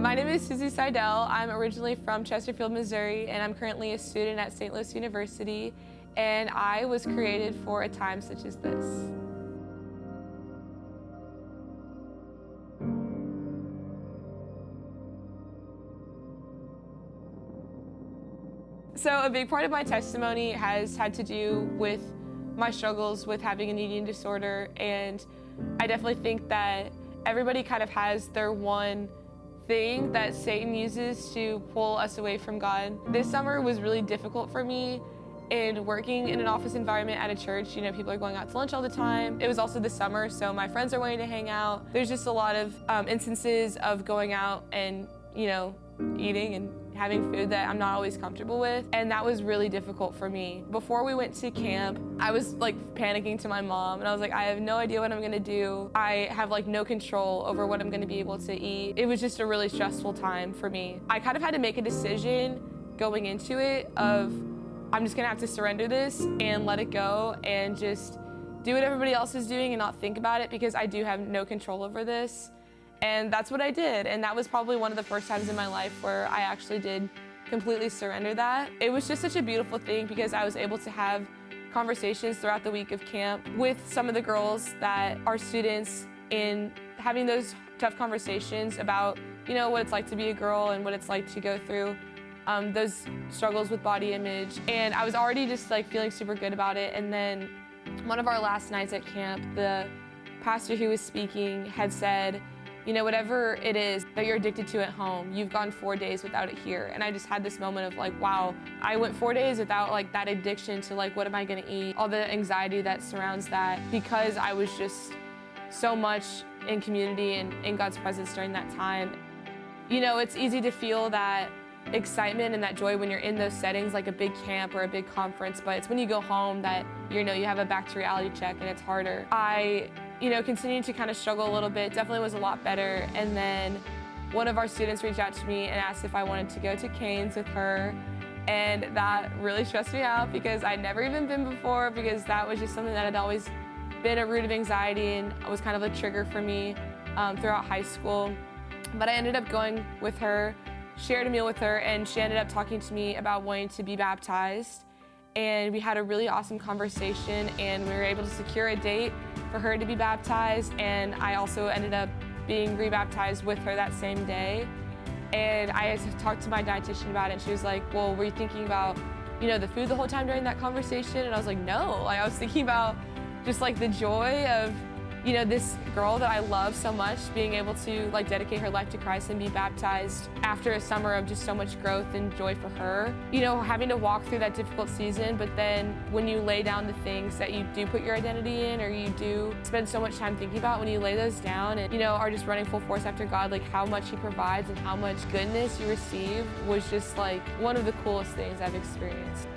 My name is Susie Seidel. I'm originally from Chesterfield, Missouri, and I'm currently a student at St. Louis University, and I was created for a time such as this. So a big part of my testimony has had to do with my struggles with having an eating disorder, and I definitely think that everybody kind of has their one thing that Satan uses to pull us away from God. This summer was really difficult for me in working in an office environment at a church. You know, people are going out to lunch all the time. It was also the summer, so my friends are wanting to hang out. There's just a lot of instances of going out and, you know, eating and having food that I'm not always comfortable with, and that was really difficult for me. Before we went to camp, I was like panicking to my mom, and I was like, I have no idea what I'm gonna do. I have like no control over what I'm gonna be able to eat. It was just a really stressful time for me. I kind of had to make a decision going into it of, I'm just gonna have to surrender this and let it go and just do what everybody else is doing and not think about it, because I do have no control over this. And that's what I did, and that was probably one of the first times in my life where I actually did completely surrender that. It was just such a beautiful thing because I was able to have conversations throughout the week of camp with some of the girls that are students, in having those tough conversations about, you know, what it's like to be a girl and what it's like to go through those struggles with body image. And I was already just like feeling super good about it. And then one of our last nights at camp, the pastor who was speaking had said, you know, whatever it is that you're addicted to at home, you've gone 4 days without it here. And I just had this moment of like, wow, I went 4 days without like that addiction to like, what am I gonna eat? All the anxiety that surrounds that, because I was just so much in community and in God's presence during that time. You know, it's easy to feel that excitement and that joy when you're in those settings like a big camp or a big conference, but it's when you go home that, you know, you have a back to reality check and it's harder. You know, continuing to kind of struggle a little bit, definitely was a lot better. And then one of our students reached out to me and asked if I wanted to go to Cane's with her. And that really stressed me out because I'd never even been before, because that was just something that had always been a root of anxiety and was kind of a trigger for me throughout high school. But I ended up going with her, shared a meal with her, and she ended up talking to me about wanting to be baptized. And we had a really awesome conversation, and we were able to secure a date for her to be baptized, and I also ended up being rebaptized with her that same day. And I had talked to my dietitian about it, and she was like, well, were you thinking about, you know, the food the whole time during that conversation? And I was like, no, like I was thinking about just like the joy of, you know, this girl that I love so much being able to like dedicate her life to Christ and be baptized after a summer of just so much growth and joy for her. You know, having to walk through that difficult season, but then when you lay down the things that you do put your identity in, or you do spend so much time thinking about, when you lay those down and, you know, are just running full force after God, like how much He provides and how much goodness you receive was just like one of the coolest things I've experienced.